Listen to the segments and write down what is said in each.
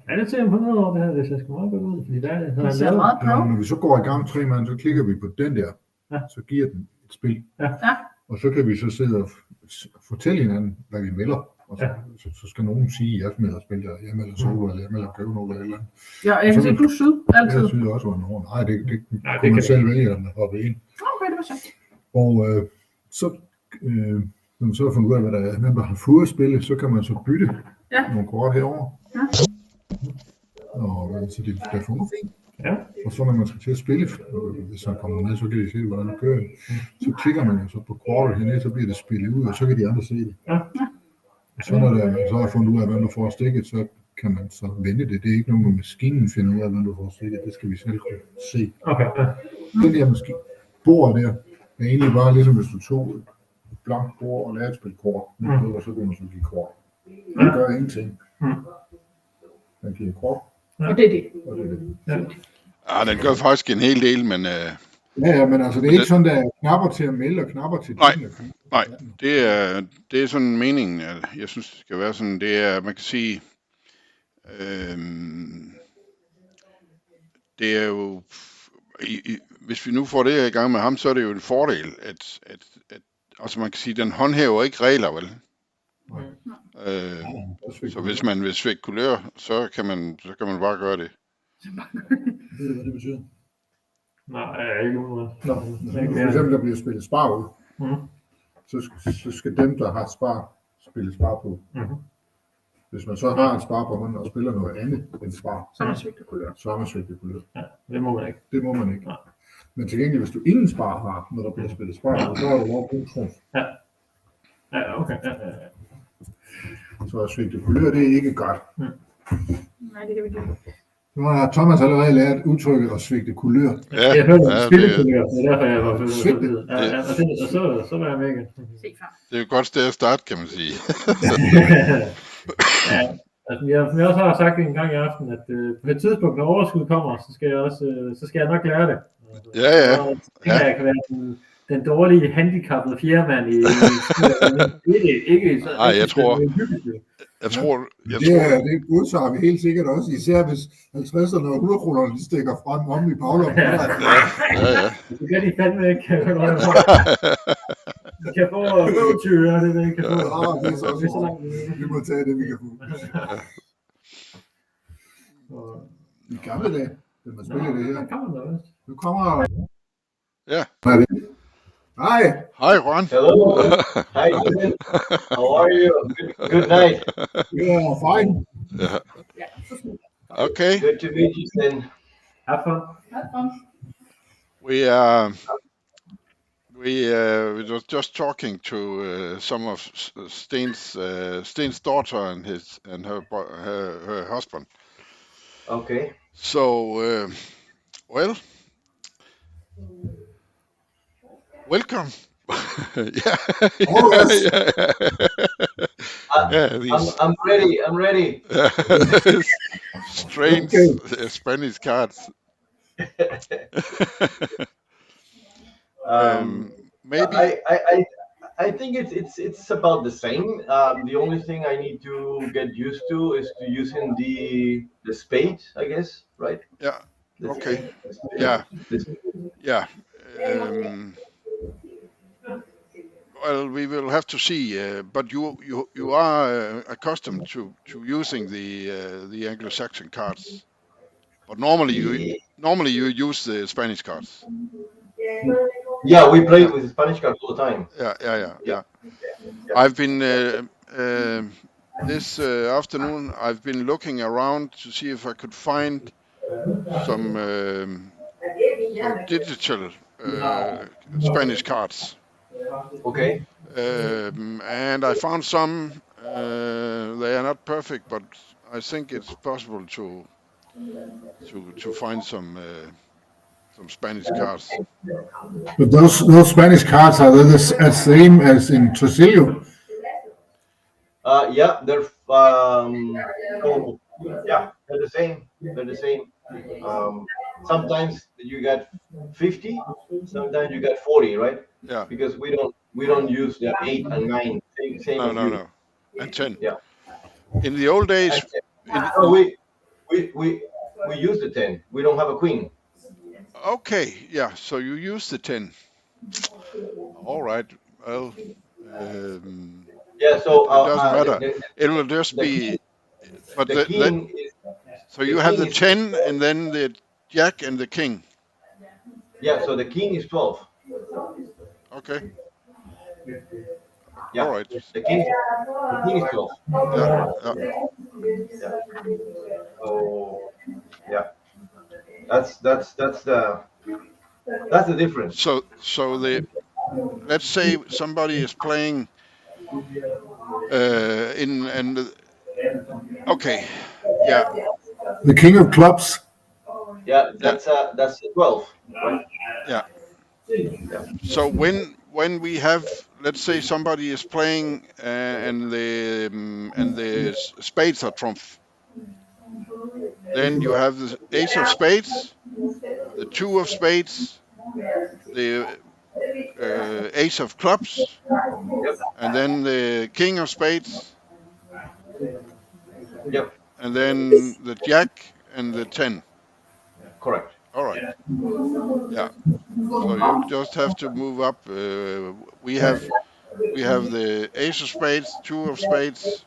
Ja, det ser på noget over det her, det ser sgu meget godt ud, fordi det ser meget pro. Når vi så går i gang 3 mand, så klikker vi på den der, så giver den et spil. Ja. Og så kan vi så sidde og fortælle hinanden, hvad vi melder. Og så skal nogen sige, jeg melder spil, jeg melder solo, eller jeg melder købenål, eller andet. Ja, jeg kan se, du er syd altid. Jeg synes også, nej, det kunne man selv vælge, at man hopper ind. Okay, det var så. Og så, når man så har fundet ud af, hvad der er, hvem der har fået spillet, så kan man så bytte nogle kort herover. Ja. Og så det fungerer fint. Ja. Og så når man skal til at spille, hvis man kommer med, så kan de se, hvordan det kører. Så klikker man jo så på kortet hernede, så bliver det spillet ud, og så kan de andre se det. Ja. Og så når man så har fundet ud af, hvem du får stikket, så kan man så vende det. Det er ikke noget, med maskinen finder ud af, hvem du får stikket. Det skal vi selv kunne se. Okay. Den der maskine, bord der, er egentlig bare ligesom hvis du tog et blankt bord og lavede et spil kort. Og så kunne man så give kort. Det gør ingenting. Man giver kort. Og det er det. Og det er det. Ja, den gør faktisk en hel del, men... Ja, men altså det er ikke sådan, der er knapper til at melde og knapper til Nej, det er sådan meningen, at jeg synes, det skal være sådan, det er, man kan sige, det er jo, hvis vi nu får det i gang med ham, så er det jo en fordel, at altså man kan sige, den håndhæver ikke regler, vel? Så hvis man vil svække kulør, så kan man bare gøre det. Ved du, hvad det betyder? Nej, ikke noget. For eksempel, der bliver spillet spar ud. Så skal dem, der har spar, spille spar på. Hvis man så har en spar på hånden og spiller noget andet end spar, så er man svigtet kulør. Så er man svigtet kulør. Ja, det må man ikke. Det må man ikke. Nej. Men til gengæld, hvis du ingen spar har, når der bliver spillet spar, så har du lov at bruge trumf. Ja. Ja, okay. Ja. Så svigtet kulør, det er ikke godt. Nej, det kan vi ikke. Nu har Thomas allerede lært udtrykket at svigte kulør. Ja, jeg hørte spillekulør, det er derfor, jeg var svigtet. Og så var jeg med igen. Det er jo et godt sted at starte, kan man sige. Ja, altså, jeg også har sagt en gang i aften, at på et tidspunkt, når overskud kommer, så skal jeg nok lære det. Ja. Og jeg kan være den dårlige handicappede fjerdemand i ikke. Nej, jeg tror. Det godtager vi helt sikkert også, især hvis 50'erne og 100-kronerne de stikker frem om i baglommen. Ja. Det kan de fandme ikke. Vi kan få 25 øre, det vi kan få. Det er så langt. Vi må tage det, vi kan få. I gamle dage, vil man spille det her. Nu kommer Ja. Hi. Hi, Juan. Hello. Hi, Ethan. How are you? Good night. Yeah, fine. Okay. Good to meet you, Sten. Have fun. We were just talking to some of Sten's daughter and her husband. Okay. So, well. Welcome. Yeah. I'm ready. I'm ready. Strange Spanish cards. Maybe I think it's about the same. The only thing I need to get used to is to using the spade, I guess, right? Yeah. Okay. Yeah. Yeah. Well, we will have to see. But you are accustomed to using the Anglo-Saxon cards. But normally you use the Spanish cards. Yeah, we play with Spanish cards all the time. Yeah. I've been this afternoon. I've been looking around to see if I could find some digital Spanish cards. Okay. And I found some. They are not perfect, but I think it's possible to find some Spanish cards. But those Spanish cards are they the same as in Tresillo? Yeah, they're the same. They're the same. Sometimes you get 50, sometimes you get 40, right? Yeah. Because we don't use the 8 and 9. Same No. And 10. Yeah. In the old days, No, we use the 10. We don't have a queen. Okay, yeah. So you use the 10. All right. Well, Yeah. So it doesn't matter. the, It will just the, be. But the king is so the you have king the is 10 and then the jack and the king. yeah. So the king is 12. Okay. Yeah. All right. The king is 12. Yeah. Yeah. Yeah. So yeah, that's the difference. So let's say somebody is playing in and okay. Yeah. The king of clubs. Yeah, Yeah. that's 12, right? Yeah. Yeah. So when we have, let's say somebody is playing and the spades are trump, then you have the ace of spades, the 2 of spades, the ace of clubs, Yep. and then the king of spades, Yep. and then the jack and the 10. Correct. All right. Yeah. So you just have to move up. We have the ace of spades, 2 of spades,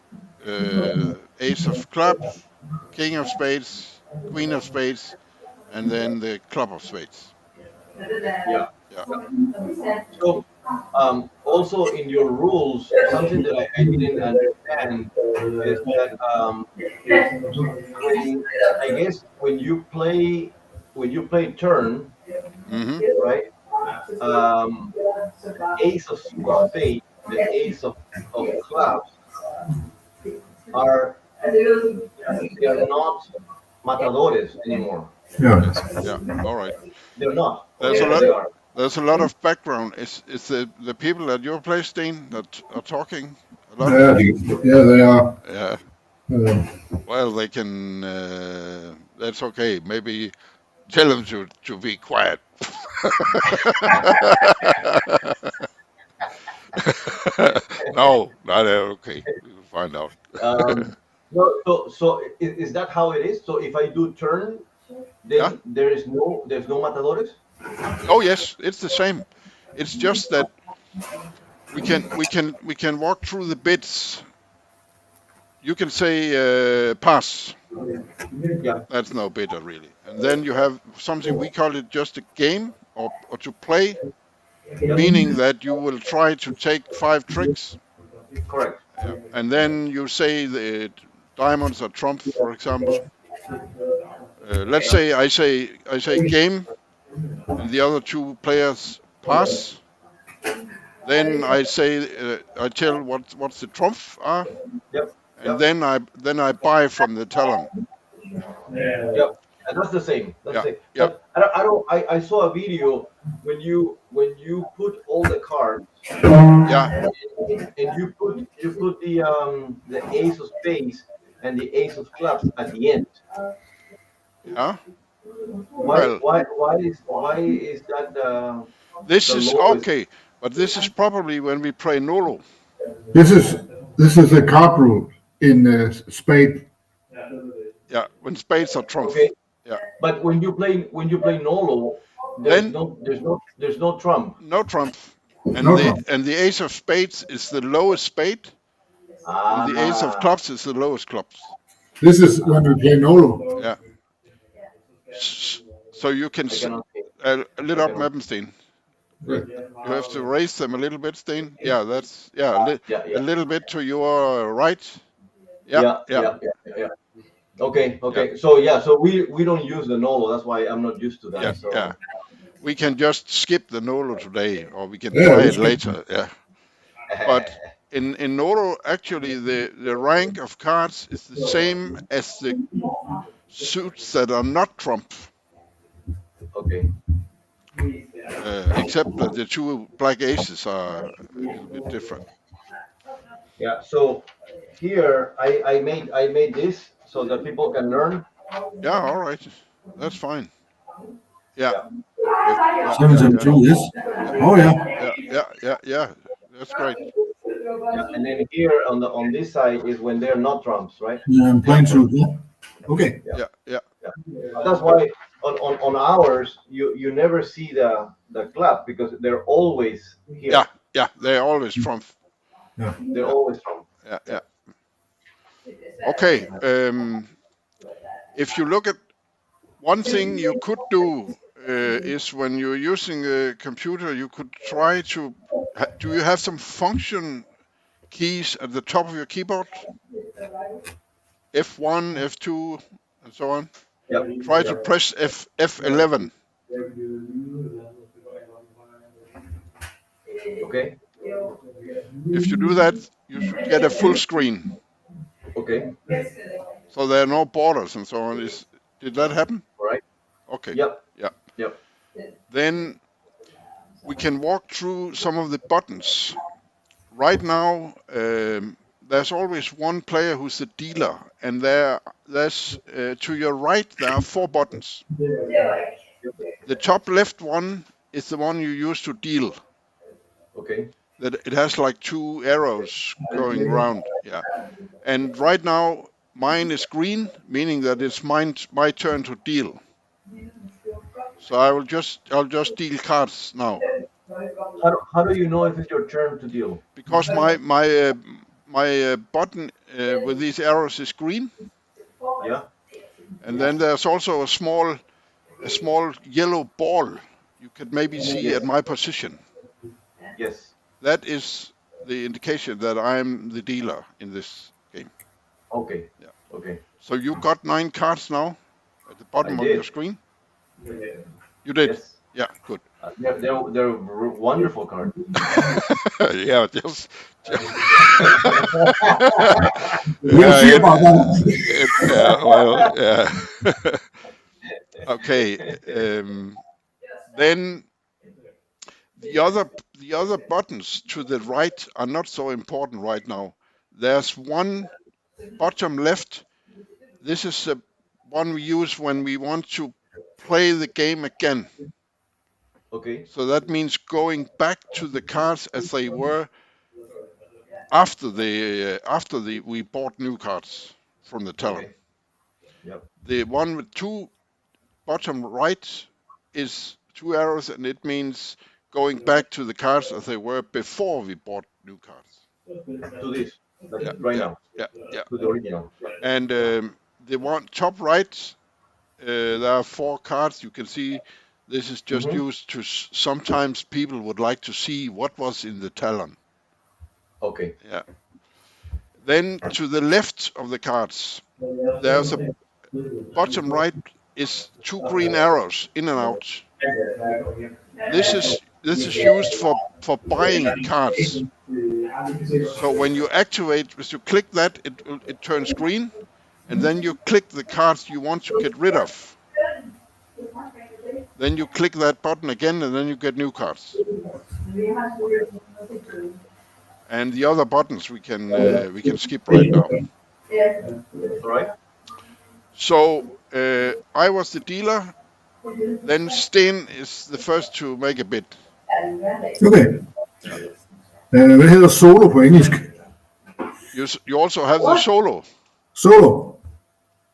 ace of clubs, king of spades, queen of spades, and then the club of spades. Yeah. Yeah. So also in your rules, something that I didn't understand is that when I guess when you play turn, Hmm. right? Ace of spades, the ace of clubs are they are not matadores anymore. Yeah. Yeah. All right. They're not. There's a Okay, lot. they are. There's a lot of background. Is the people at your place, Steen, that are talking a lot? Yeah, they are. Yeah. Uh, Well, they can. That's okay. Maybe tell them to be quiet. No, not okay. We'll find out. No, so is that how it is? So if I do turn, Yeah. then there's no matadores. Oh yes, it's the same. It's just that we can walk through the bits. You can say pass. Yeah. That's no bitter really. And then you have something we call it just a game or to play, meaning that you will try to take 5 tricks. Correct. Yeah. And then you say the diamonds are trump, for example. Let's say I say game, and the other 2 players pass. Then I tell what's the trump are, Yep. and Yep. then I buy from the talent. Yep. And that's the same. That's Yeah. the same. Yeah. But I saw a video when you put all the cards Yeah. and you put the ace of spades and the ace of clubs at the end. Yeah. Why Well, is that this the is lowest? okay, but this is probably when we play Nolo. this is a card rule in spade. Yeah. When spades are trump. Okay, Yeah. but when you play Nolo, Then there's no trump. no trump. And No the problem. and the ace of spades is the lowest spade, and the ace of Ah, clubs is the lowest clubs. This is when we play Nolo. Yeah. So you can I cannot see. lit I up cannot. Mappenstein. Yeah. You have to raise them a little bit, Steen. Yeah, that's Yeah, a yeah, little bit to your right. Yeah, yeah, yeah, yeah, yeah, yeah. Okay, yeah, okay. So we don't use the Nolo. That's why I'm not used to yeah, that. So yeah. We can just skip the Nolo today, or we can Yeah, try we it skip. later. Yeah, but in Nolo, actually, the rank of cards is the same as the suits that are not trump, okay. except that the 2 black aces are a little bit different. Yeah. So here I made this so that people can learn. Yeah, all right, that's fine. Yeah, Yeah. yeah, yeah, yeah, 772 yeah, is. yeah, Oh yeah. yeah, yeah, yeah, yeah. That's great. Yeah, and then here on this side is when they're not trumps, right? Yeah, I'm playing to. Yeah. Okay. Yeah. That's why on ours you never see the club because they're always here. Yeah. They're always trump. They're always trump. Yeah. Okay. If you look at one thing you could do is when you're using a computer, you could try to. Do you have some function keys at the top of your keyboard? F1, F2, and so on. Yep. Try to press F11. Okay. If you do that, you should get a full screen. Okay. So there are no borders and so on. Did that happen? Right. Okay. Yep. Yeah. Yep. Then we can walk through some of the buttons. Right now, there's always one player who's the dealer, and there's to your right there are 4 buttons. The top left one is the one you use to deal. Okay. That it has like 2 arrows going around. Yeah. And right now mine is green, meaning that it's my turn to deal. So I'll just deal cards now. How do you know if it's your turn to deal? Because my button with these arrows is green. Yeah. And then there's also a small yellow ball you could maybe see at my position. Yes. That is the indication that I'm the dealer in this game. Okay. Yeah. Okay. So you got 9 cards now at the bottom I of did. your screen? You did? Yes. Yeah, good. They're wonderful cards. Yeah, just We'll see about that. yeah. Okay. Then the other buttons to the right are not so important right now. There's one bottom left. This is the one we use when we want to play the game again. Okay. So that means going back to the cards as they were after we bought new cards from the teller. Okay. Yep. The one with 2 bottom right is 2 arrows, and it means going back to the cards as they were before we bought new cards. To this. Right now. Yeah. To the original. And the one top right, there are 4 cards. You can see this is just used to sometimes people would like to see what was in the talon. Okay. Yeah. Then to the left of the cards, there's a bottom right is 2 green arrows in and out. This is used for buying cards. So when you click that, it turns green, and then you click the cards you want to get rid of. Then you click that button again, and then you get new cards. And the other buttons we can skip right now. All right. So I was the dealer. Then Sten is the first to make a bid. Okay. Hvad hedder solo på engelsk? You also have the solo. Solo.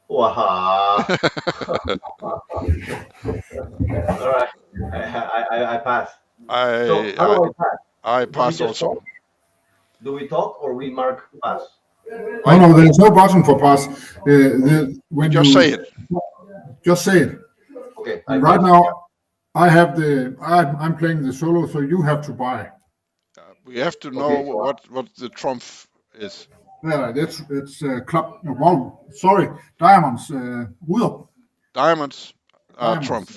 Wow. All right. I pass. So how do I pass? I Do we pass just also. talk? Do we talk or we mark pass? Oh no, there's no button for pass. Just say it. Just say it. Okay. And right now, I'm playing the solo, so you have to buy. We have to know what the trump is. Yeah, it's club. Wow, sorry, diamonds. Ruder. Diamonds are Diamonds. trump.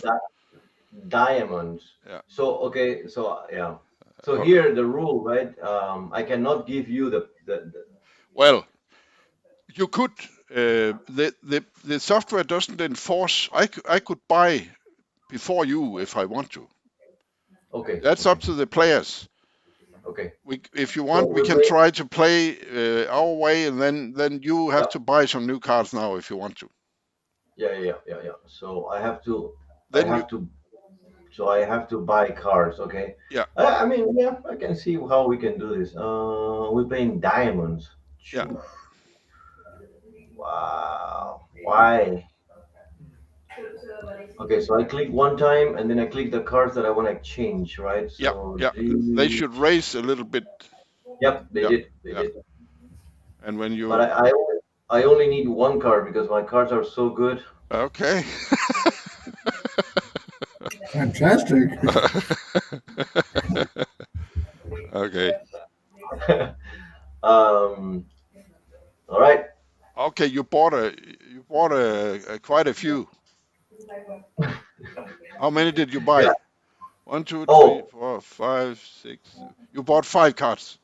Diamonds. Yeah. So okay. So yeah. So here the rule, right? I cannot give you the. Well, you could. The software doesn't enforce. I could buy before you if I want to. Okay. That's up to the players. Okay. If you want, we can try to play our way, and then you have to buy some new cards now if you want to. Yeah. So I have to. Then I have to so I have to buy cards. Okay. Yeah. I mean, yeah, I can see how we can do this. We're playing diamonds. Yeah. Wow. Why? Okay, so I click one time and then I click the cards that I want to exchange, right? Yeah. So Yeah. They should raise a little bit. Yep, they Yeah. did. They Yeah. did. And when you But I only need one card because my cards are so good. okay. Fantastic. Okay. All right. Okay. You bought quite a few. How many did you buy? Yeah. 1, 2, 3, Oh, 4, 5, 6. You bought 5 cards.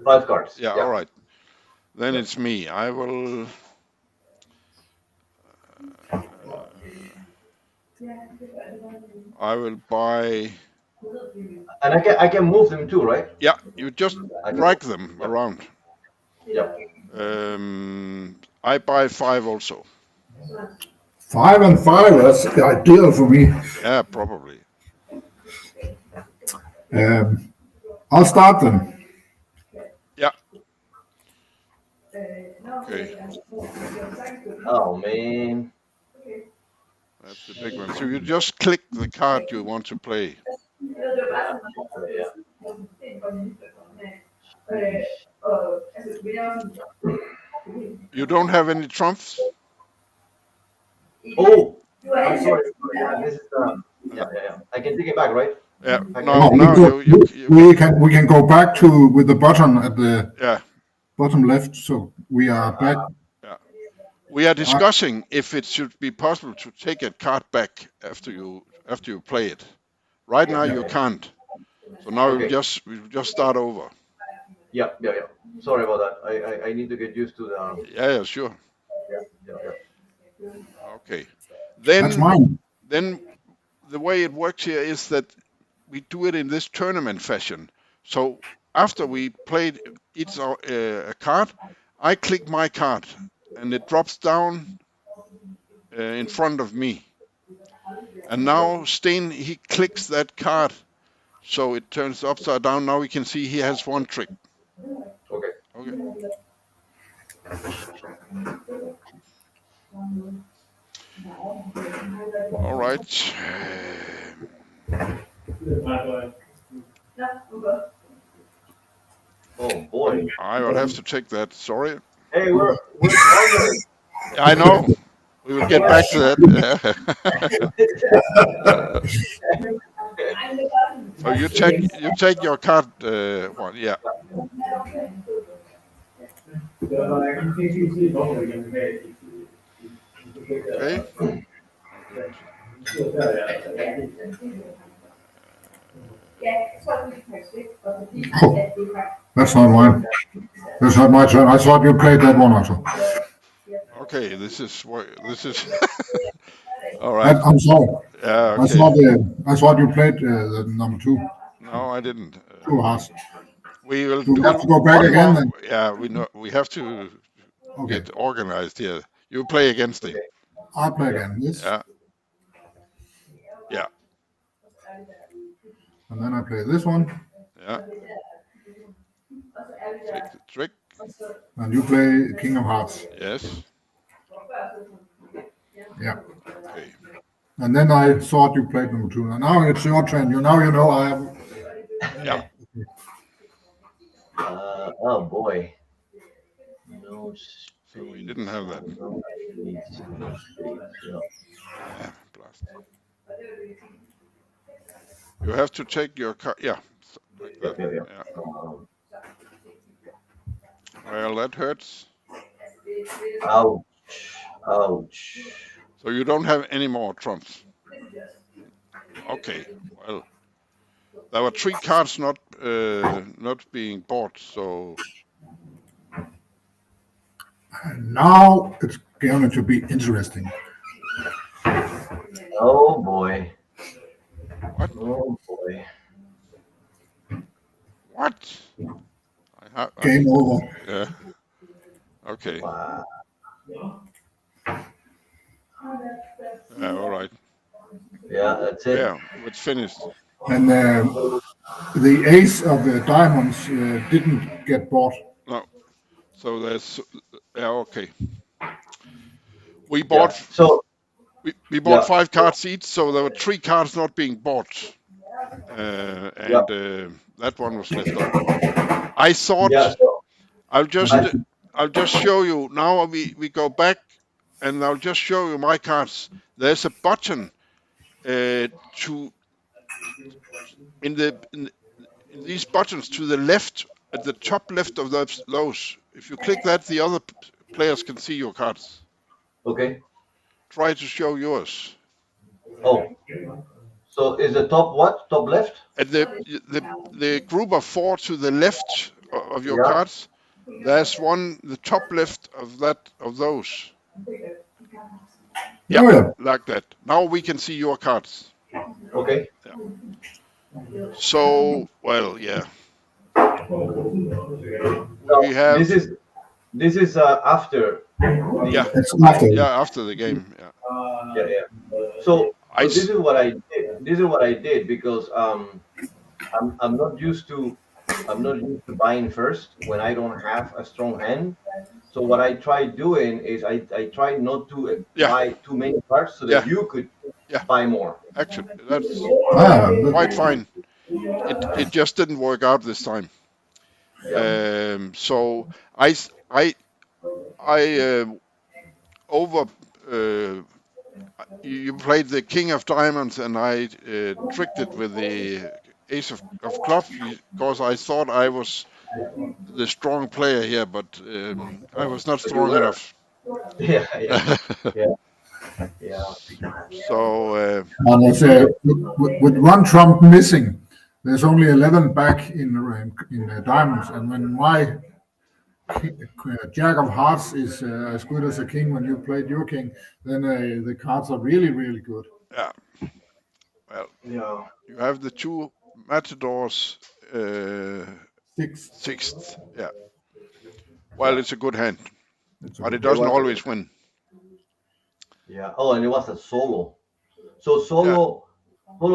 5 cards. Yeah. All Yeah. right. Then it's me. I will buy. And I can move them too, right? Yeah. You just I can, drag them yep. around. Yep. I buy 5 also. 5 and 5, that's ideal for me. Yeah, probably. I'll start then. Yeah. Okay. Oh man. That's the big one. So you just click the card you want to play. Yeah. You don't have any trumps? Oh, I'm sorry. Yeah, this is yeah. I can take it back, right? Yeah. No, No, we can go back to with the button at the yeah. bottom left. So we are back. Yeah. We are discussing if it should be possible to take a card back after you play it. Right now you can't. So now Okay. we just start over. Yeah. Sorry about that. I need to get used to the. Yeah, sure. Yeah. Okay. That's mine. Then the way it works here is that we do it in this tournament fashion. So after we played each a card, I click my card and it drops down in front of me. And now Sten, he clicks that card, so it turns upside down. Now we can see he has 1 trick. Okay. Okay. All right. Oh boy. I will have to take that. Sorry. Hey, we're partners. I know. We will get back to that. So you take your card one. Yeah. Okay. Oh, that's not mine. That's not my turn. I thought you played that one also. Okay. This is all right. I'm sorry. Yeah. I thought you played the number 2. No, I didn't. 2 hearts. We will Do we do have to go back one again more. then? Yeah, we know we have to Okay. get organized here. You play against him. I'll play again. This. Yeah. Yeah. And then I play this one. Yeah. Take the trick. And you play King of Hearts. Yes. Yeah. Okay. And then I thought you played number 2. And now it's your turn. You know I have. Yeah. Oh boy. No. So we didn't have that. Yeah, blast. You have to take your card. Yeah. Like that. Yeah. Well, that hurts. Ouch. So you don't have any more trumps. Okay. Well, there were 3 cards not being bought. So Now it's going to be interesting. Oh boy. what? Oh boy. What? Game over. Yeah. Okay. Wow. Yeah. All right. Yeah, that's it. Yeah, it's finished. And the ace of the diamonds didn't get bought. No, so there's okay. We Yeah. bought So we bought yeah, 5 cards each, so there were 3 cards not being bought, and that one was left up. I thought yeah. So I'll just I, show you now. We go back, and I'll just show you my cards. There's a button to in these buttons to the left, at the top left of those. If you click that, the other players can see your cards. okay. Try to show yours. Oh, so is the top what? Top left? At the group of 4 to the left of your Yeah. cards, there's one the top left of those. Oh, yeah. Like that. Now we can see your cards. Okay. So, well, yeah. Now, We have this is after. yeah, It's after. yeah, after the game. Yeah. Yeah. So I this is what I did. This is what I did because I'm not used to buying first when I don't have a strong hand. So what I tried doing is I tried not to Yeah. buy too many cards so that Yeah. you could Yeah. buy more. Actually, that's But quite fine. It just didn't work out this time. So I over you played the king of diamonds, and I tricked it with the ace of clubs because I thought I was the strong player here, but I was not strong were. enough. Yeah. So and it's, with one trump missing, there's only 11 back in diamonds. And when my jack of hearts is as good as a king when you played your king, then the cards are really, really good. yeah, well, Yeah. you have the 2 matadors. Sixth. Yeah. Well, it's a good hand, It's a but it good- doesn't always win. Yeah. Oh, and it was a solo. So solo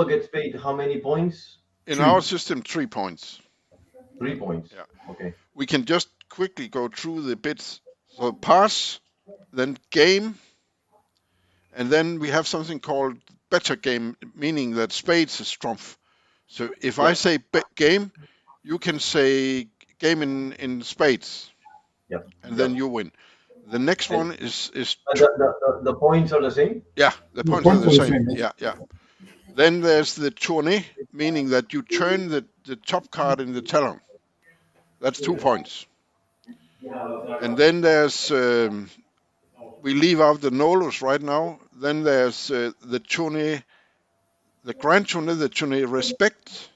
gets paid how many points? In 3. our system, 3 points. 3 points. Yeah. Okay. We can just quickly go through the bits. So pass, then game, and then we have something called better game, meaning that spades is trump. So if I say game, you can say game in spades, Yeah. and then you win. The next one is The points are the same. yeah, the points are the same. Yeah. Then there's the tournée, meaning that you turn the top card in the talon. That's 2 points. And then there's we leave out the Nolus right now. Then there's the tournée, the grand tournée, the tournée respect.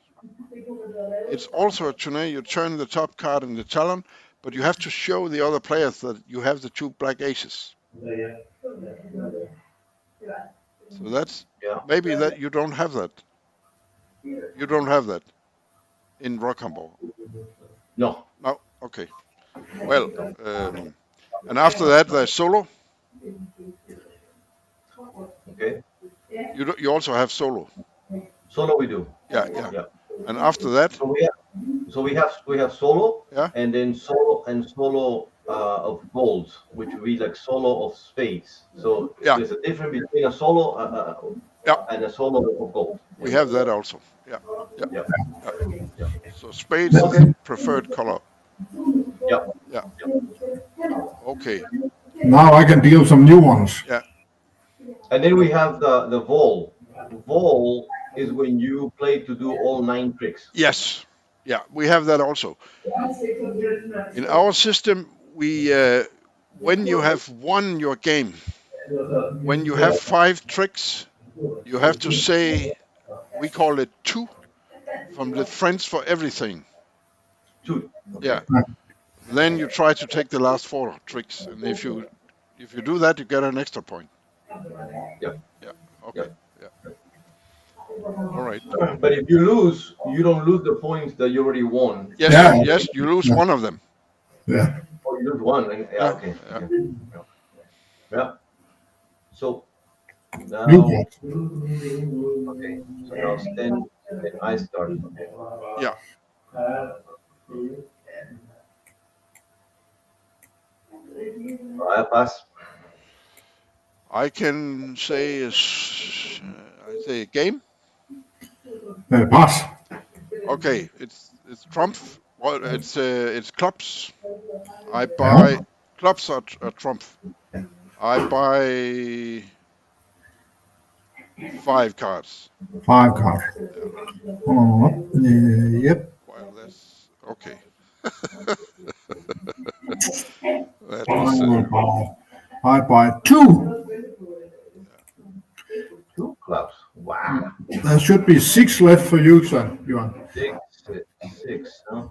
It's also a tournée. You turn the top card in the talon, but you have to show the other players that you have the 2 black aces. So that's maybe that you don't have that. You don't have that in Rocambor. No. No, okay. Well, and after that there's solo. Okay. You also have solo. Solo we do. Yeah. Yeah. And after that, So we have solo. Yeah. And then solo of gold, which would be like solo of spades. So Yeah. there's a difference between a solo and a solo of gold. we have that also. Yeah. Yeah. So spades is Okay. the preferred color. Yeah. Okay. Now I can deal some new ones. And then we have the vol. Vol is when you play to do all 9 tricks. Yes. Yeah, we have that also. In our system, we when you have won your game, when you have 5 tricks, you have to say, we call it 2 from the friends for everything. 2. Yeah. Then you try to take the last 4 tricks, and if you do that, you get an extra point. Yeah. Okay. Yeah. All right. But if you lose, you don't lose the points that you already won. Yes. Yeah. Yes. You lose one of them. Yeah. Or you lose one. Okay. Yeah. Yeah. So Now, Blue card. okay. So now Sten and I start. Yeah. I pass. I can say I say game. Pass. Okay, it's trump. Well, it's clubs. I Yeah. buy clubs are trump. I buy 5 cards. 5 card. Oh, yep. Well, that's okay. That was I buy 2. 2 clubs. Wow. There should be 6 left for you, son, Johan. 6, huh?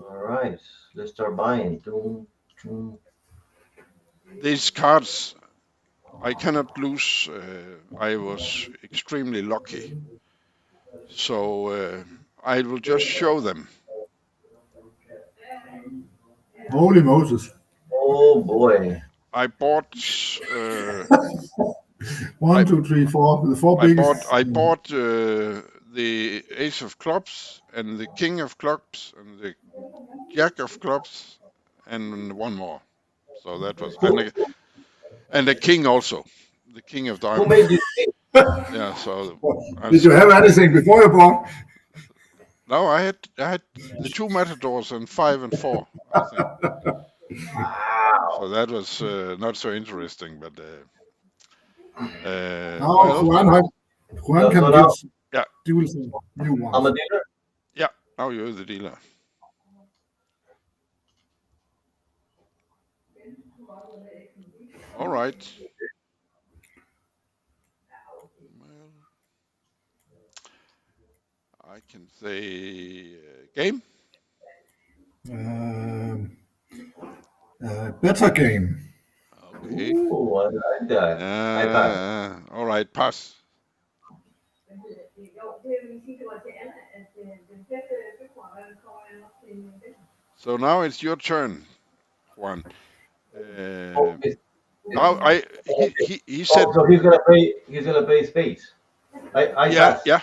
All right. Let's start buying. these cards. I cannot lose. I was extremely lucky, so I will just show them. Holy Moses. Oh boy. I bought. 1, 2, 3, 4. The 4 biggest. I bought the ace of clubs and the king of clubs and the jack of clubs and one more. So that was and the king also, the king of Who diamonds. made this game? Yeah. So Did you have anything before you bought? no, I had the 2 matadors and 5 and 4. I think. Wow. So that was not so interesting, but No, well, Juan can So give yeah. do some new ones. I'm a dealer. Yeah, now you're the dealer. All right. Well, I can say game. Better game. Okay. Ooh, I like that. I pass. All right, pass. So now it's your turn, Juan. Oh, Now he said so he's gonna play. He's gonna play spades. I pass. yeah.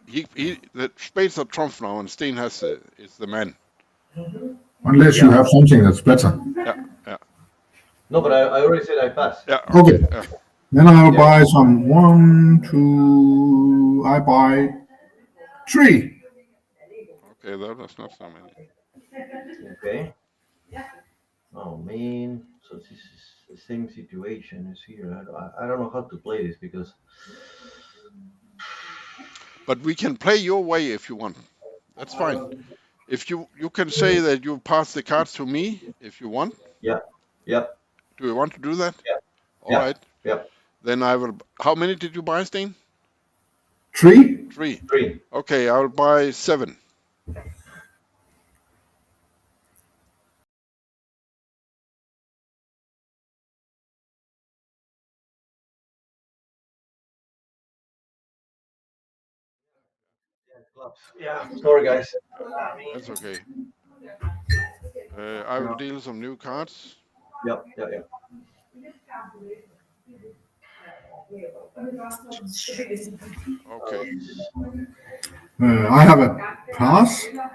He the spades are trump now, and Sten has is the man. Unless you have something that's better. Yeah. No, but I already said I pass. Yeah. Okay. Yeah. Then I'll buy some 1, 2. I buy 3. Okay, that was not so many. Okay. Oh man. So this is the same situation as here. I don't know how to play this because. But we can play your way if you want. That's fine. If you can say that you pass the cards to me if you want. Yeah. Yep. Do you want to do that? Yeah. All right. Yep. Then I will. How many did you buy, Sten? 3. 3. 3. Okay, I will buy 7. Yeah. Sorry, guys. That's okay. I will deal some new cards. Yep. Okay. I have a pass. Yeah,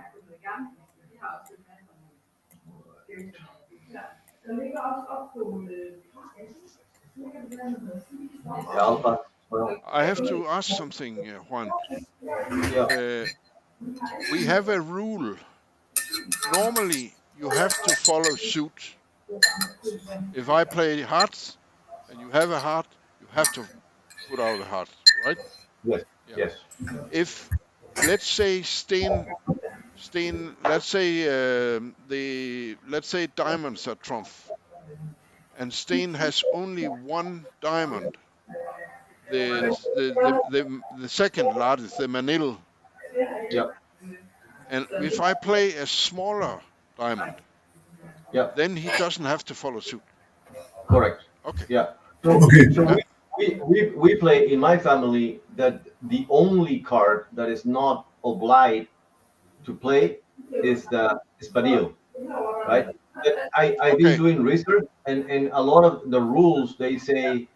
I'll pass. Well, I have to ask something, Juan. yeah. We have a rule. Normally, you have to follow suit. If I play hearts and you have a heart, you have to put out a heart, right? Yes. Yeah. Yes. If let's say Sten, let's say diamonds are trump, and Sten has only 1 diamond. The second largest, the manil. Yep. And if I play a smaller diamond, Yep. then he doesn't have to follow suit. Correct. Okay. Yeah. Okay. So we play in my family that the only card that is not obliged to play is the espadille, right? I've been doing research and a lot of the rules they say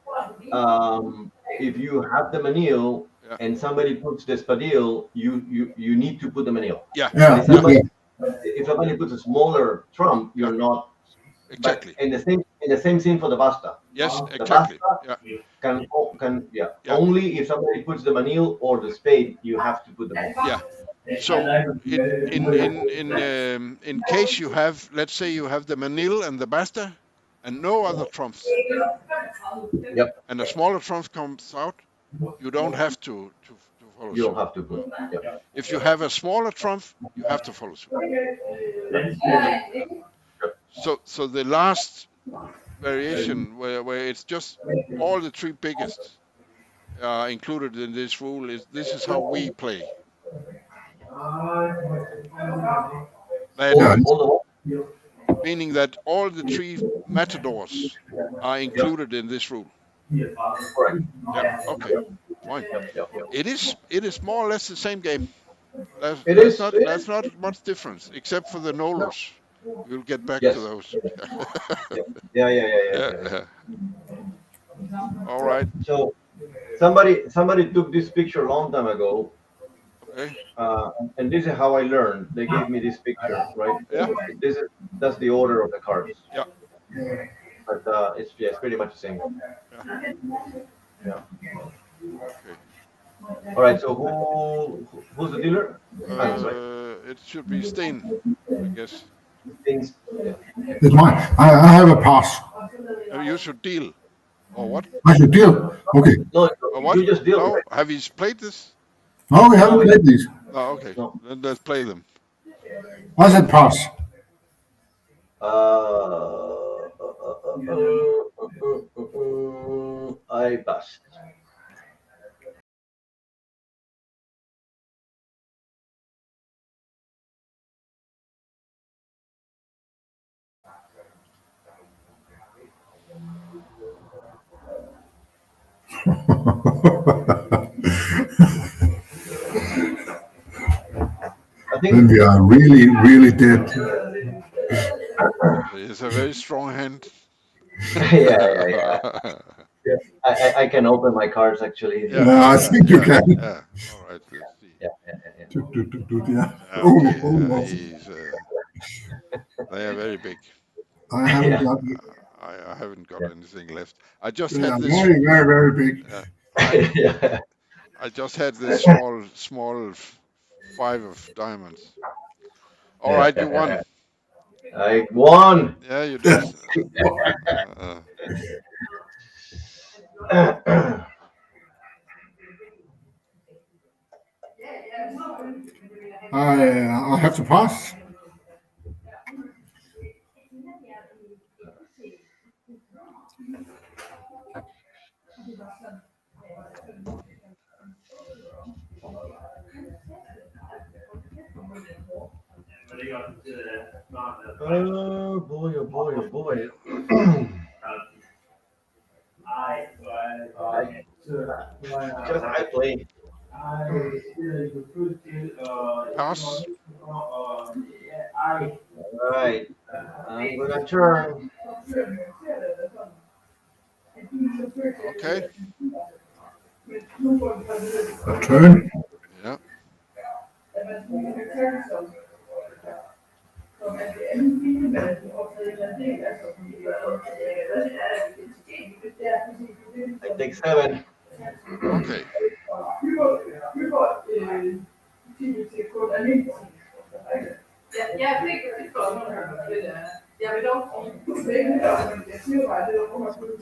if you have the manille Yeah. and somebody puts the spadil, you need to put the manille. Yeah, Yeah, But if somebody puts a smaller trump, you're not. exactly. But in the same thing for the basta. Yes, The exactly. basta Yeah, can Yeah. only if somebody puts the manille or the spade, you have to put the manille. yeah. So in case you have, let's say you have the manille and the basta, and no other trumps, Yep, and a smaller trump comes out, you don't have to follow you don't suit. have to put. Yep. If you have a smaller trump, you have to follow suit. So the last variation where it's just all the three biggest are included in this rule is this is how we play. That Yeah. All meaning that all the three matadors are included in this rule. correct. Yeah. Okay. Fine. Yep. It is more or less the same game. It is. That's not much difference except for the nolos. We'll get back to Yes. those. Yeah. Yeah. All right. So somebody took this picture a long time ago, Okay. and this is how I learned. They gave me this picture, right? Yeah. That's the order of the cards. Yeah. But it's pretty much the same. Yeah. Okay. All right. So who's the dealer? Hans, right? It should be Sten, I guess. Things. It's mine. I have a pass. You should deal. Or what? I should deal. Okay. No, Or what? you just deal. No. Right? Have you played this? No, we haven't played these. Oh, okay. No. Then let's play them. I said pass. I passed. I Then think. we are really, really dead. It's a very strong hand. Yeah. I can open my cards actually. Yeah. No, I think you can. Yeah. All right. Let's see. Yeah. Yeah. Okay. Oh. They are very big. I haven't got. I haven't got anything left. I just They had are this. very, very, very big. Yeah. I just had this small 5 of diamonds. All right, you won. I won. Yeah, you did. I have to pass. Oh boy. Just I play. Pass. All right. I'm gonna turn. Okay. A turn. Yeah. I take 7. Okay.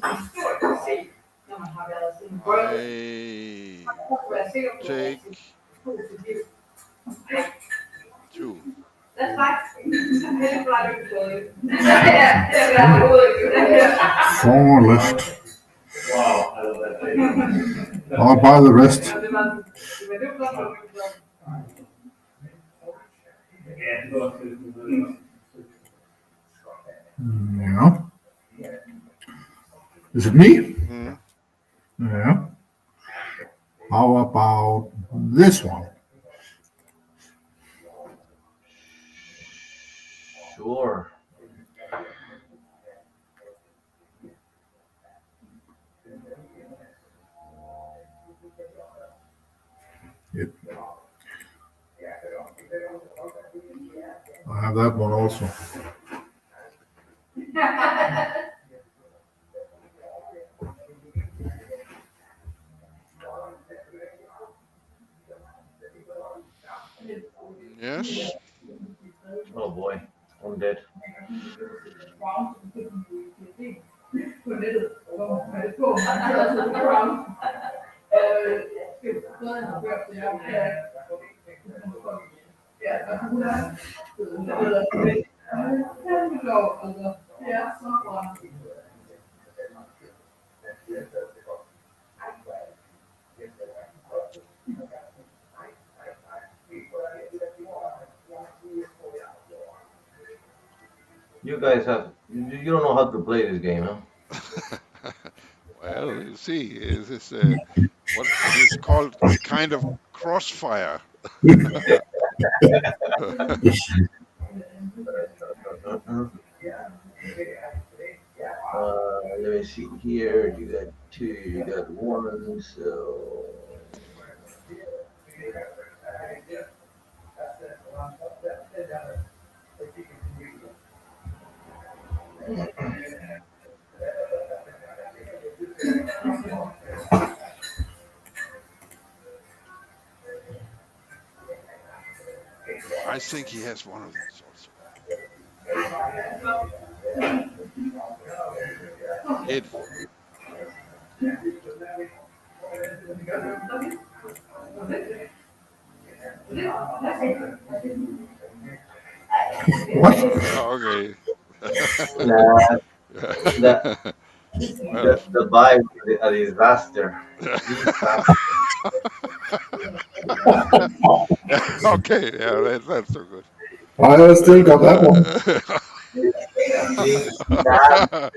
I take 2. Four left. I'll buy the rest. Yeah. Is it me? Mm. Yeah. How about this one? Sure. have that one also. Yes. Oh boy, I'm dead. You guys you don't know how to play this game, huh? Well, you see, this is what it is called a kind of crossfire. Let me see here. You got 2, you got 1, so I think he has one of these also. It. What? Okay. nah, the Well. the vibe is a disaster. Disaster. Okay, yeah, that's so good. I still got that one. Disaster.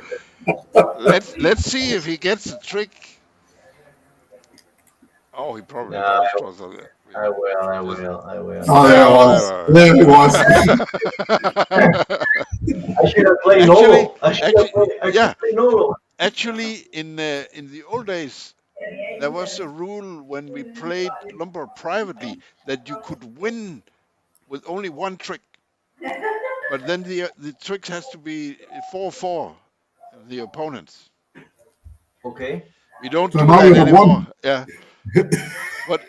Let's see if he gets the trick. Oh, he probably Nah, does. Trust us. I will. I Just, will. I will. Oh, there it was. There it was. I should have played actually, Nolo. I should actually, yeah. play Nolo. Actually, in the old days, there was a rule when we played lumber privately that you could win with only one trick, but then the trick has to be 4-4 the opponents. Okay. We don't So do now that you have anymore. one. Yeah, but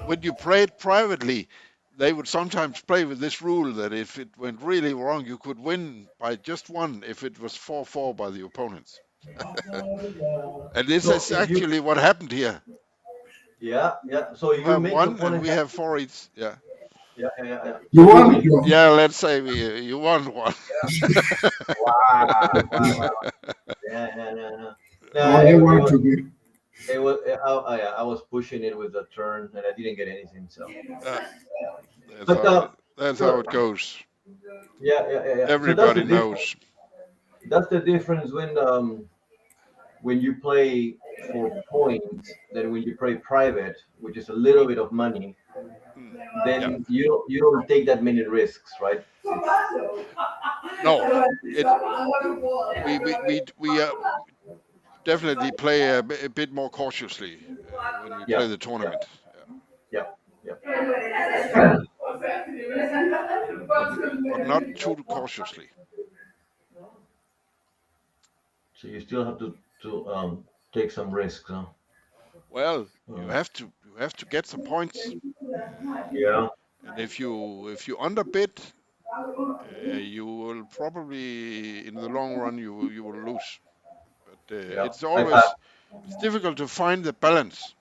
when you played privately, they would sometimes play with this rule that if it went really wrong, you could win by just one if it was 4-4 by the opponents. And this So is if you, actually what happened here. yeah, yeah. So You you have make the one, and opponent we have, have 4 each. Yeah. yeah, yeah, yeah. You So you won. make, Yeah, let's say you won one. wow, wow. Yeah, yeah, yeah, yeah. Oh, No, I want to be. yeah, I was pushing it with the turn and I didn't get anything. So, Uh, but that's how so it goes. yeah, yeah, yeah, yeah. So Everybody knows. that's the difference when you play for points than when you play private, which is a little bit of money. Mm, yeah. Then you don't take that many risks, right? No, it we definitely play a bit more cautiously when we play Yeah, the yeah, tournament. yeah, yeah. But not too cautiously. So you still have to take some risks, huh? Well, Uh, you have to get some points, yeah, and if you underbid, you will probably in the long run you will lose. But yeah. it's difficult to find the balance.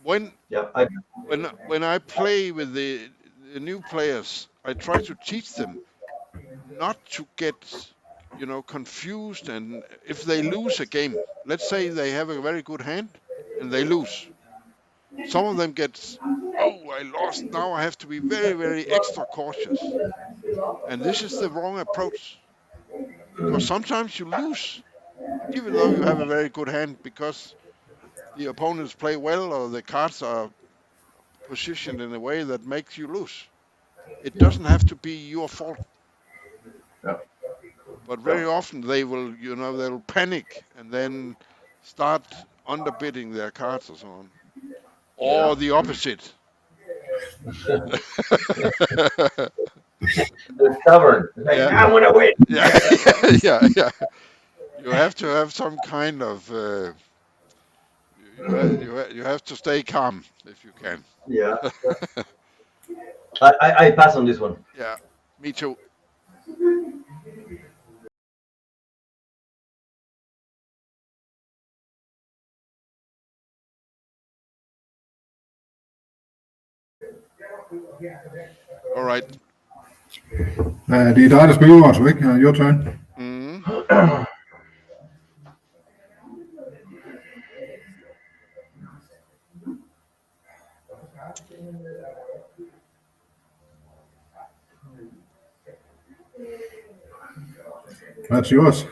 When Yeah, I, when I play with the new players, I try to teach them not to get confused, and if they lose a game, let's say they have a very good hand and they lose, some of them get, oh, I lost, now I have to be very, very extra cautious, and this is the wrong approach, because sometimes you lose even though you have a very good hand because the opponents play well or the cards are positioned in a way that makes you lose. It doesn't have to be your fault. yeah, But yeah, very often they'll panic and then start underbidding their cards or so on. yeah, Or the opposite. They're stubborn. It's like, Yeah. I want to win. Yeah. You have to have some kind of. You have to stay calm if you can. Yeah. I pass on this one. Yeah. Me too. All right. Det er dig, der spiller, altså, ikke? Your turn. Mm. That's yours.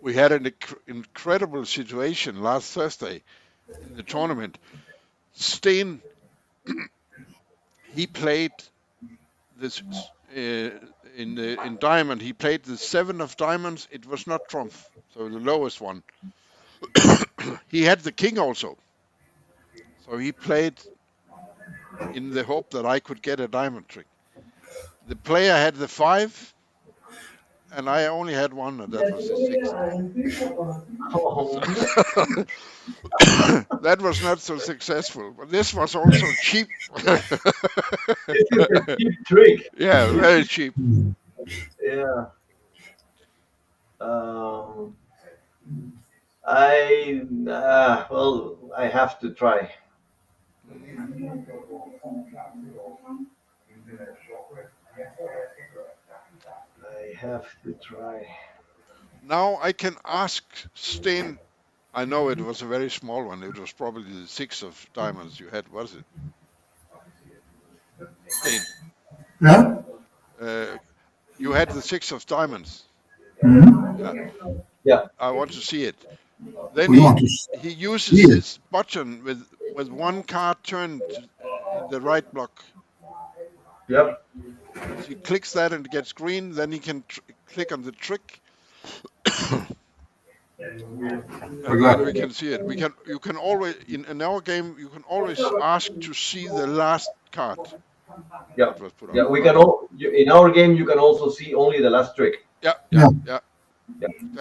We had an incredible situation last Thursday in the tournament. Sten, he played this in diamond. He played the 7 of diamonds. It was not trump, so the lowest one. He had the king also, so he played in the hope that I could get a diamond trick. The player had the 5, and I only had one, and that was the 6. That was not so successful, but this was also cheap. This is a cheap trick. Yeah, very cheap. Yeah. Well, I have to try. I have to try. Now I can ask Sten. I know it was a very small one. It was probably the 6 of diamonds you had, was it? Sten. Yeah. You had the 6 of diamonds. Mm-hmm. Yeah. I want to see it. Then he uses his button with one card turned in the right block. Yep. He clicks that and it gets green. Then he can click on the trick. And then we can see it. You can always in our game you can always ask to see the last card. Yeah. Yeah. We can in our game you can also see only the last trick. Yeah. Exactly.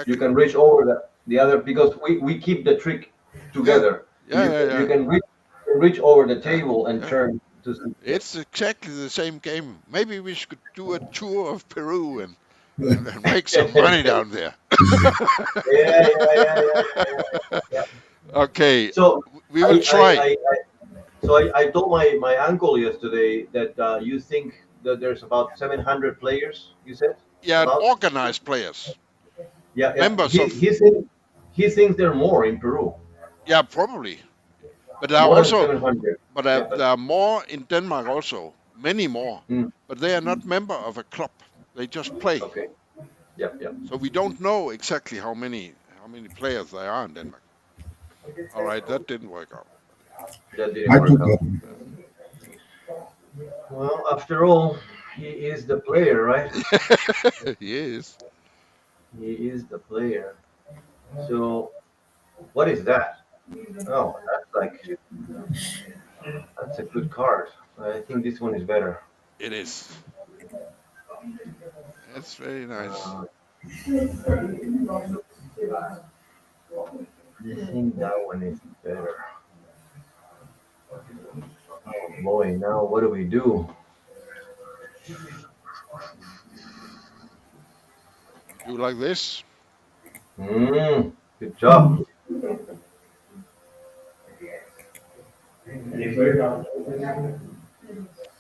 You can reach over the other because we keep the trick together. Yeah. You can reach over the table and turn to see. It's exactly the same game. Maybe we should do a tour of Peru and make some money down there. Yeah. Okay. So we will try. I told my uncle yesterday that you think that there's about 700 players. You said? Yeah, organized players. Yeah. Members he thinks there are more in Peru. Yeah, probably. But there are more also, than 700. but there are more in Denmark also. Many more. But they are not member of a club. They just play. Okay. Yeah. So we don't know exactly how many players there are in Denmark. All right, that didn't work out. That didn't work out. Well, after all, he is the player, right? He is. He is the player. So, what is that? Oh, that's a good card. I think this one is better. It is. That's very nice. I think that one is better. Oh boy, now what do we do? You like this? Good job.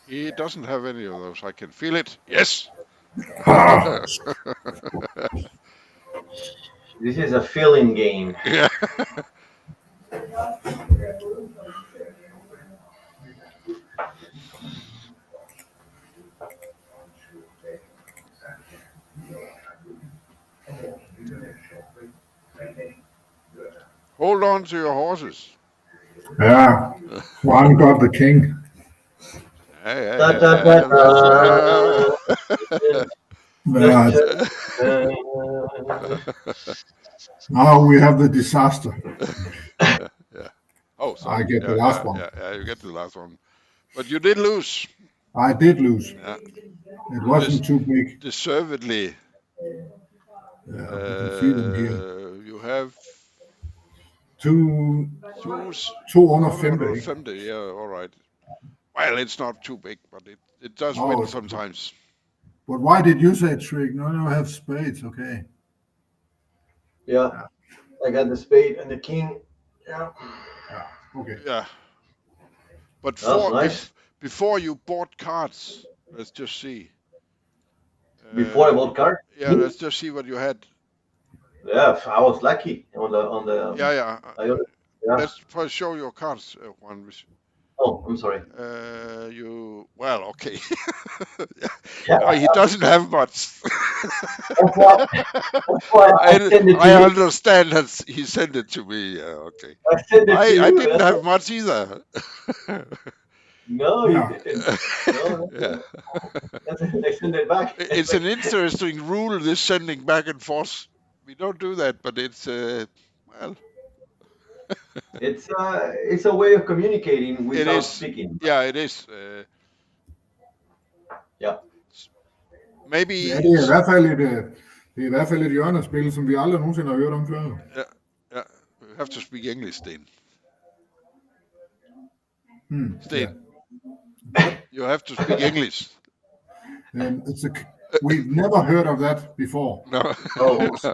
He doesn't have any of those. I can feel it. Yes. This is a feeling game. Yeah. Hold on to your horses. Yeah. One got the king. Now we have the disaster. Yeah, yeah. Oh, sorry. I get yeah, the last yeah, one. Yeah, you get the last one. But you did lose. I did lose. Yeah. It wasn't too big. Deservedly. Yeah, I can see them here. You have Two under under 50. 50. Yeah, all right. Well, it's not too big, but it does Oh, win sometimes. But why did you say trick? No, I have spades. Okay. Yeah, I got the spade and the king. Yeah, Okay. Yeah. But that's nice. before you bought cards, let's just see. Before I bought card. Yeah, let's just see what you had. Yeah, I was lucky on the. Yeah. Yeah. Let's first show your cards, Juan. Oh, I'm sorry. Well, okay. Yeah. No, he doesn't have much. That's why I sent it to I you. understand that he sent it to me. Okay. I sent it to you. I didn't have much either. No, Yeah. you didn't. No, Yeah. I sent it back. It's an interesting rule, this sending back and forth. We don't do that, but it's well. It's a way of communicating without speaking. Yeah, it is. Yeah. Maybe. Ja, det er i hvert fald et hjørnespil, som vi aldrig nogensinde har hørt om før. Yeah. You have to speak English, Sten. Sten. You have to speak English. We've never heard of that before. No.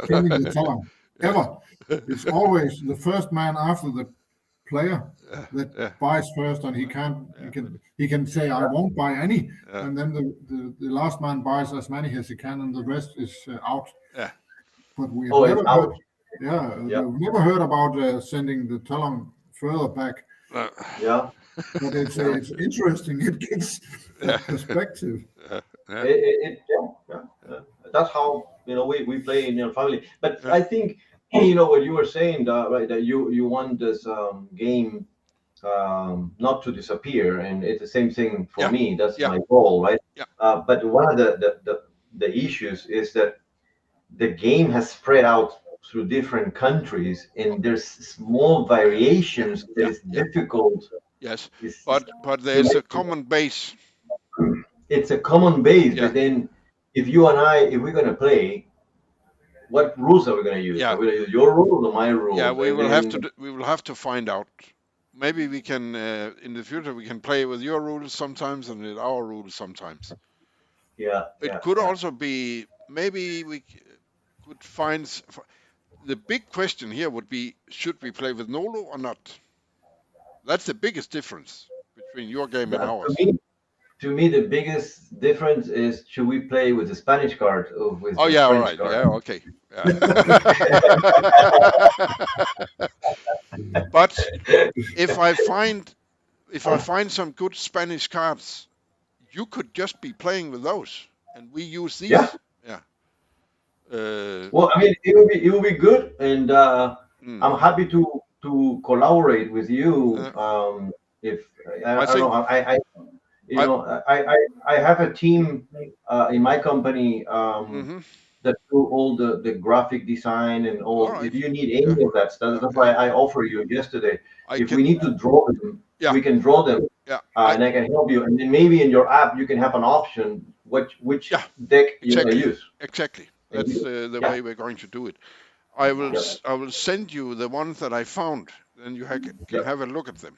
Sending the tongue. Ever. It's always the first man after the player that buys first, and he can say I won't buy any, and then the last man buys as many as he can, and the rest is out. Yeah. But we've never heard about sending the talon further back. Yeah. But it's interesting. It gives perspective. That's how we play in your family. But I think what you were saying, right? That you want this game not to disappear, and it's the same thing for me. That's my goal, right? Yeah. But one of the issues is that the game has spread out through different countries, and there's small variations that is difficult. Yes, but there's a common base. It's a common base, but then if we're going to play, what rules are we going to use? Are we going to use your rules or my rules? Yeah, we will have to find out. Maybe we can in the future we can play with your rules sometimes and with our rules sometimes. Yeah. It could also be maybe we could find. The big question here would be: should we play with Nolo or not? That's the biggest difference between your game and ours. To me, the biggest difference is should we play with the Spanish card or with the all French right. card? Yeah, okay. Yeah. But if I find some good Spanish cards, you could just be playing with those, and we use these. Yeah. Well, I mean, it will be good, and I'm happy to collaborate with you. If I don't know, I have a team in my company that do all the graphic design and all. Right. If you need any of that stuff, that's why I offer you yesterday. We need to draw them, we can draw them, and I can help you. And then maybe in your app you can have an option which deck you want to use. Exactly. That's the way we're going to do it. I will send you the ones that I found, and you can have a look at them.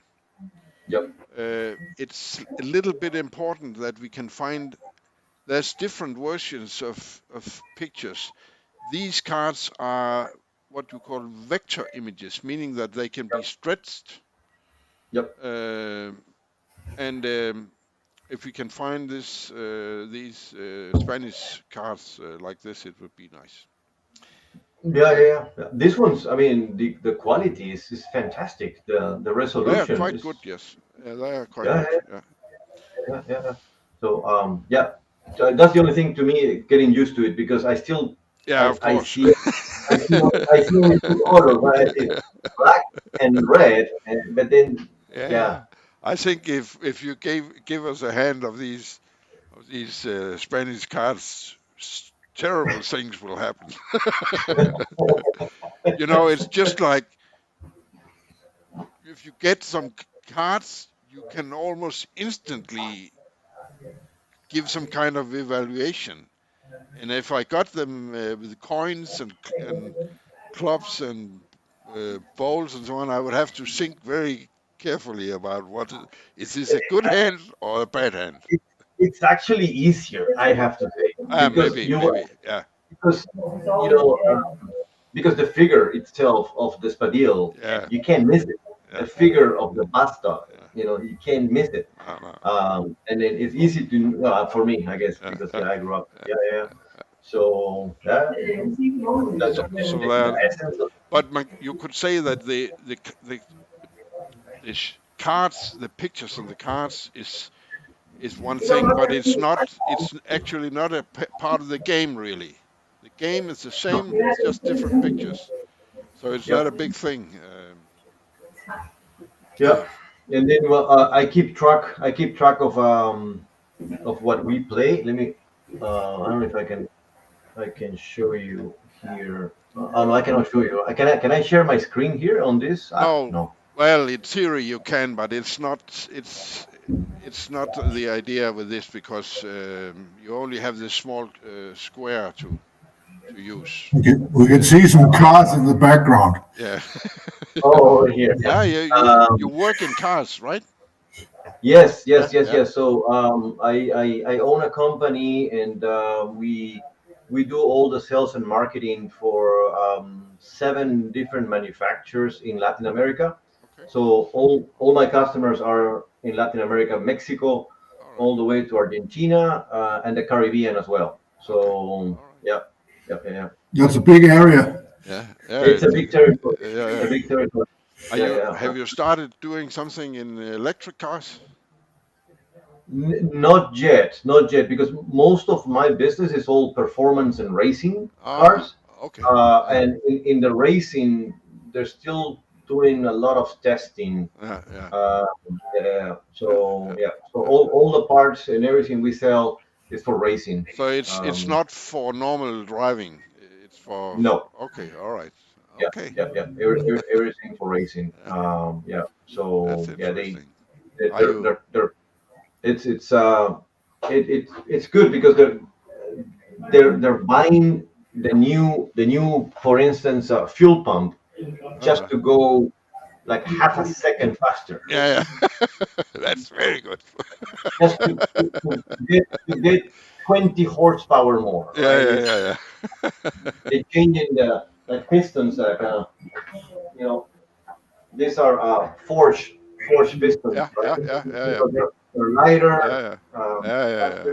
Yep. It's a little bit important that we can find. There's different versions of pictures. These cards are what you call vector images, meaning that they can be stretched. Yep. And if we can find these Spanish cards like this, it would be nice. Yeah. This one's, I mean, the quality is fantastic. The resolution. They are quite good, yes. Yeah, they are quite good. Yeah. So so that's the only thing to me, getting used to it, because I still of course. I see only two colors, right? It's black and red, but then I think if you give us a hand of these Spanish cards, terrible things will happen. you know, it's just like if you get some cards, you can almost instantly give some kind of evaluation. And if I got them with coins and clubs and balls and so on, I would have to think very carefully about is this a good hand or a bad hand? It's actually easier, I have to say, because Maybe, yeah, because you know because the figure itself of the spadil, yeah, you can't miss it. yeah, The figure of the basta, yeah. you can't miss it. No. And then it's easy to for me, I guess, because I grew up. Yeah. So that's So the essence of but you could say that the cards, the pictures on the cards is one thing, but it's not. It's actually not a part of the game really. The game is the same. It's just different pictures. So it's not a big thing. yeah. And then I keep track of what we play. Let me. I don't know if I can show you here. Oh no, I cannot show you. Can I share my screen here on this? No. No. Well, in theory you can, but it's not. It's not the idea with this because you only have this small square to use. We can see some cars in the background. Yeah. Oh, over here. Yeah. You work in cars, right? Yes. Yeah. So I own a company, and we do all the sales and marketing for 7 different manufacturers in Latin America. Okay. So all my customers are in Latin America, Mexico, all the way to Argentina, and the Caribbean as well. So yeah. That's a big area. Yeah. It's a big territory. Yeah. A big territory. Have you started doing something in electric cars? Not yet, because most of my business is all performance and racing cars. Okay. And in the racing, they're still doing a lot of testing. So all the parts and everything we sell is for racing. So it's not for normal driving. It's for no. Okay, all right. Yeah, Okay. yeah. Everything for racing. Yeah. So That's yeah, interesting. it's good because they're buying the new for instance fuel pump just to go like half a second faster. Yeah. That's very good. Just to get 20 horsepower more. Yeah. They're changing the pistons. These are forged pistons. Yeah. Because they're lighter. Yeah.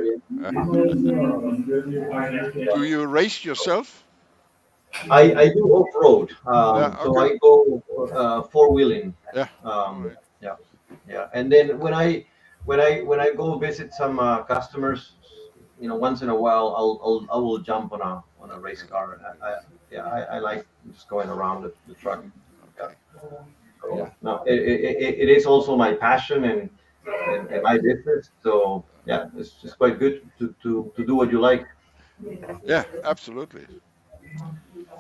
Do you race yourself? I do off road, so I go 4-wheeling. Yeah. Yeah. And then when I go visit some customers, once in a while, I will jump on a race car. I like just going around the truck. Okay. So, no, it is also my passion and my business. So yeah, it's just quite good to do what you like. Yeah, absolutely.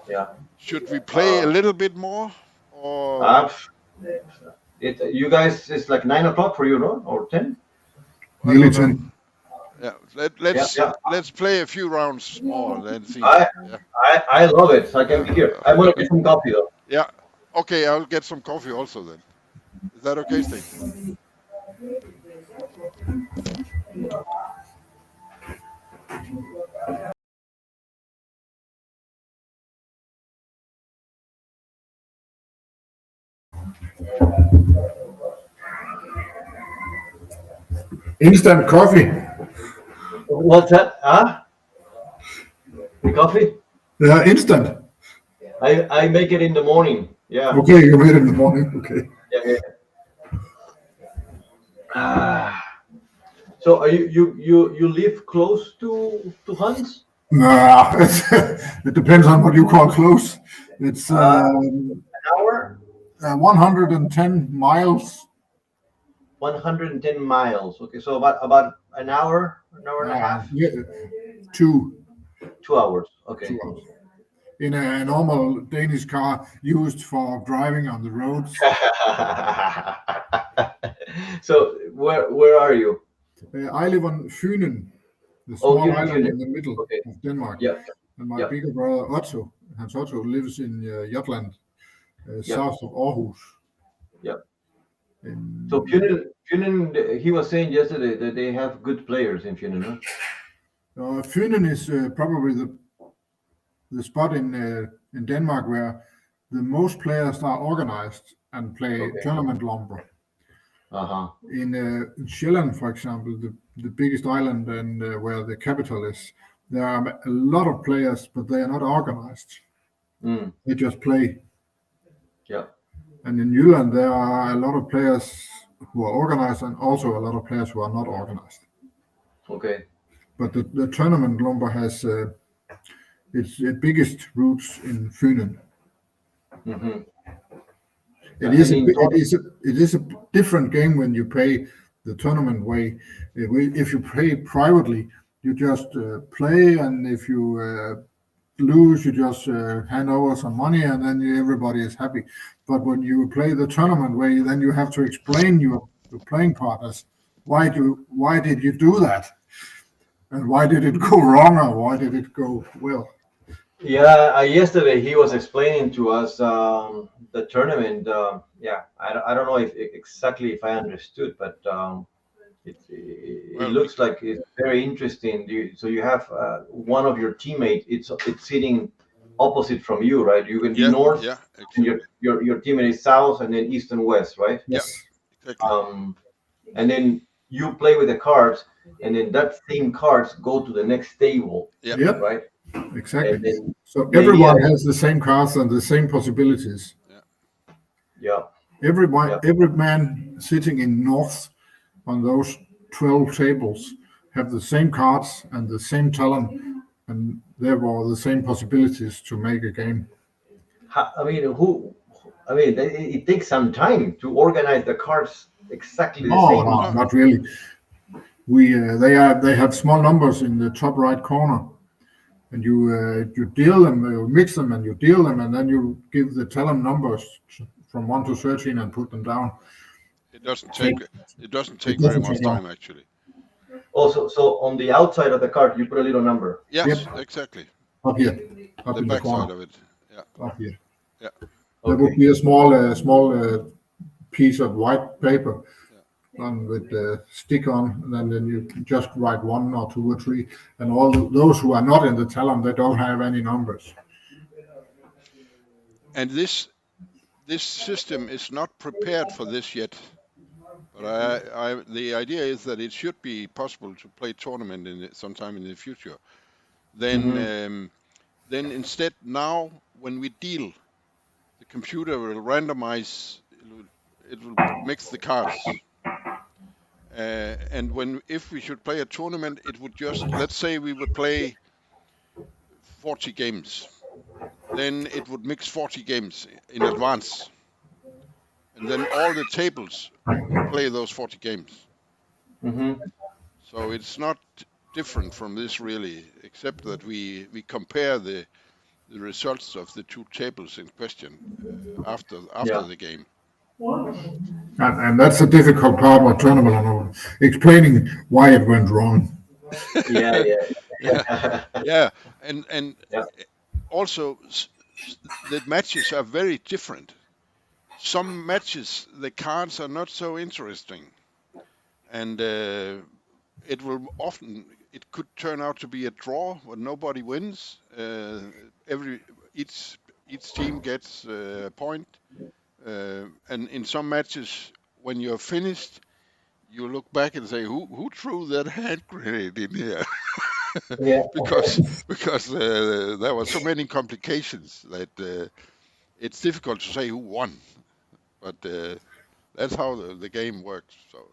Yeah. Should we play a little bit more, or you guys, it's like 9 o'clock for you, no? Or 10? Nearly 10. Yeah, let's play a few rounds more and then see. I love it. I can be here. I want to get some coffee though. Yeah. Okay, I'll get some coffee also then. Is that okay, Sten? Instant coffee. What's that? The coffee? Yeah, instant. I make it in the morning. Yeah. Okay, you made it in the morning. Okay. Yeah. So are you live close to Hans? Nah, it depends on what you call close. It's an hour. 110 miles. 110 miles. Okay, so about an hour and a half. Yeah, 2 2 hours. Okay. 2 hours. in a normal Danish car used for driving on the roads. So where are you? I live on Fynen, the small you're in island Finland. in the middle Okay. of Denmark. Yeah. And my Yeah. bigger brother Otto, Hans Otto, lives in Jutland, Yeah. south of Aarhus. Yeah. In- So Funen, he was saying yesterday that they have good players in Funen, huh? Fynen is probably the spot in Denmark where the most players are organized and play Okay. tournament lumber. Uh-huh. In Sjælland, for example, the biggest island and where the capital is, there are a lot of players, but they are not organized. Mm. They just play. Yeah. And in Jylland, there are a lot of players who are organized and also a lot of players who are not organized. Okay. But the tournament lumber has its biggest roots in Fynen. Mm-hmm. It is a different game when you play the tournament way. If you play privately, you just play, and if you lose, you just hand over some money, and then everybody is happy. But when you play the tournament way, then you have to explain your playing partners why did you do that, and why did it go wrong, or why did it go well. Yeah, yesterday he was explaining to us the tournament. I don't know exactly if I understood, but it looks like it's very interesting. So you have one of your teammates. It's sitting opposite from you, right? You can be north. Yeah, And exactly. your teammate is south, and then east and west, right? Yes. Exactly. And then you play with the cards, and then that same cards go to the next table, Yep. right? Exactly. And then, So everyone has the same cards and the same possibilities. Yeah. Every man sitting in north on those 12 tables have the same cards and the same talent, and therefore the same possibilities to make a game. It takes some time to organize the cards exactly the same. No, not really. They have small numbers in the top right corner, and you deal them, you mix them, and you deal them, and then you give the talent numbers from 1 to 13 and put them down. It doesn't take very much time, actually. Also, so on the outside of the card, you put a little number. Yes, exactly. Up here, up The in back the corner. side of it. Yeah. Up here. Yeah. There would be a small piece of white paper with the stick on, and then you just write 1 or 2 or 3, and all those who are not in the talent, they don't have any numbers. And this system is not prepared for this yet. But the idea is that it should be possible to play tournament sometime in the future. Then instead, now when we deal, the computer will randomize. It will mix the cards. And if we should play a tournament, it would just, let's say we would play 40 games. Then it would mix 40 games in advance. And then all the tables would play those 40 games. Mm-hmm. So it's not different from this really, except that we compare the results of the 2 tables in question after the game. And that's a difficult part of tournament, explaining why it went wrong. Yeah. And also the matches are very different. Some matches, the cards are not so interesting, and it could turn out to be a draw where nobody wins. Each team gets a point, and in some matches, when you're finished, you look back and say, "Who threw that hand grenade in here?" because there were so many complications that it's difficult to say who won. But that's how the game works. So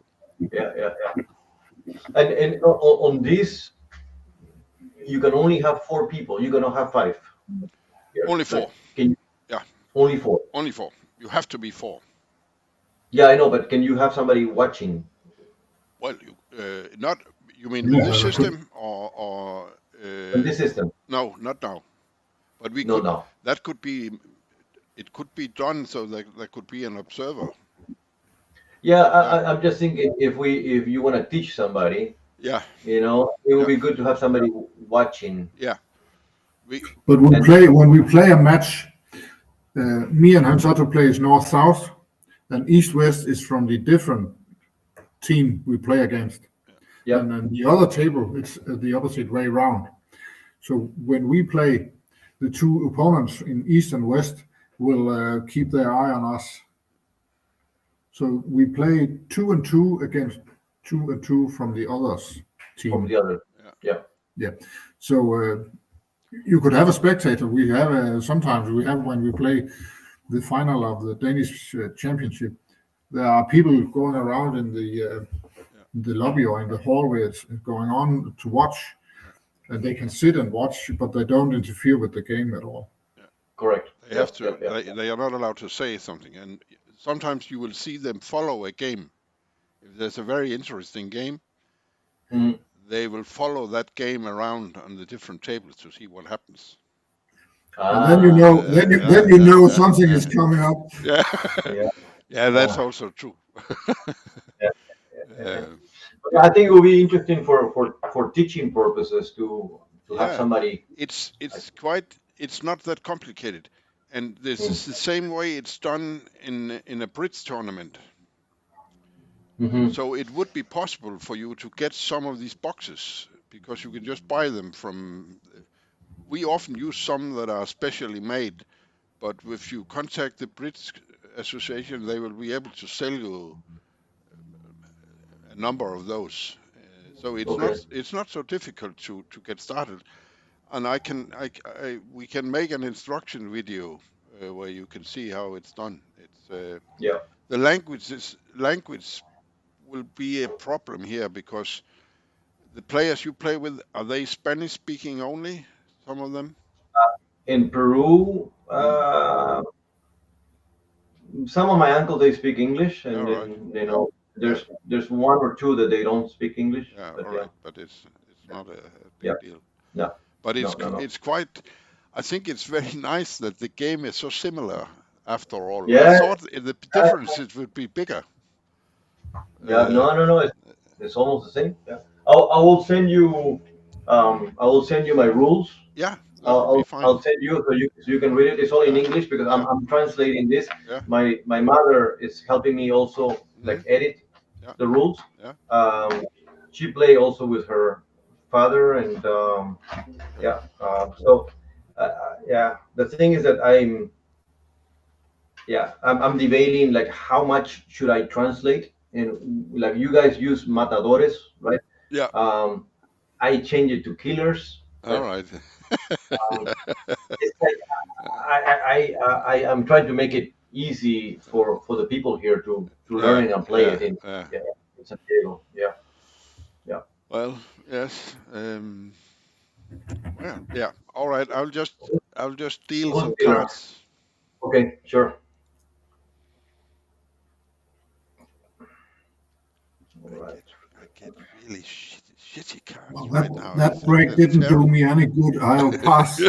And on this, you can only have 4 people. You cannot have 5. Only 4. Only 4. Only 4. You have to be 4. Yeah, I know, but can you have somebody watching? Well, not. You mean this system or this system? No, not now. But we No, could. no. That could be. It could be done so that there could be an observer. Yeah, Yeah. I'm just thinking if you want to teach somebody, Yeah. it would Yeah. be good to have somebody watching. Yeah. We. But when we play a match, me and Hans Otto plays north-south, and east-west is from the different team we play against. Yep. And then the other table, it's the opposite way round. So when we play, the two opponents in east and west will keep their eye on us. So we play 2 and 2 against 2 and 2 from the others team. From the other. Yeah. Yeah. So you could have a spectator. We have sometimes we have when we play the final of the Danish championship. There are people going around in the lobby or in the hallway. It's going on to watch, and they can sit and watch, but they don't interfere with the game at all. Correct. They have to. They are not allowed to say something, and sometimes you will see them follow a game. If there's a very interesting game, they will follow that game around on the different tables to see what happens. And then you know something is coming up. Yeah. Yeah. Yeah, that's also true. I think it will be interesting for teaching purposes to have somebody. It's not that complicated, and this is the same way it's done in a bridge tournament. So it would be possible for you to get some of these boxes because you can just buy them from. We often use some that are specially made, but if you contact the Bridge Association, they will be able to sell you a number of those. So it's not so difficult to get started, and we can make an instruction video where you can see how it's done. It's the language will be a problem here because the players you play with, are they Spanish speaking only? Some of them? In Peru, some of my uncles they speak English, and then there's one or two that they don't speak English. Yeah, but all right, but it's not a big deal. No. But it's quite. I think it's very nice that the game is so similar. After all, Yeah. I thought the differences would be bigger. Yeah, no. It's almost the same. Yeah. I will send you. I will send you my rules. Yeah, that would be fine. I'll send you so you can read it. It's all in English because I'm translating this. Yeah. My mother is helping me also edit the rules. Yeah. She play also with her father and the thing is that I'm debating like how much should I translate, and like you guys use matadores, right? Yeah. I change it to killers. All right. It's like I'm trying to make it easy for the people here to learn and play it in San Diego. Yeah. Well, yes. Well, yeah. All right. I'll just deal some cards. Okay, sure. All right. I get really shitty cards Well, right now. that break didn't do me any good. I'll pass.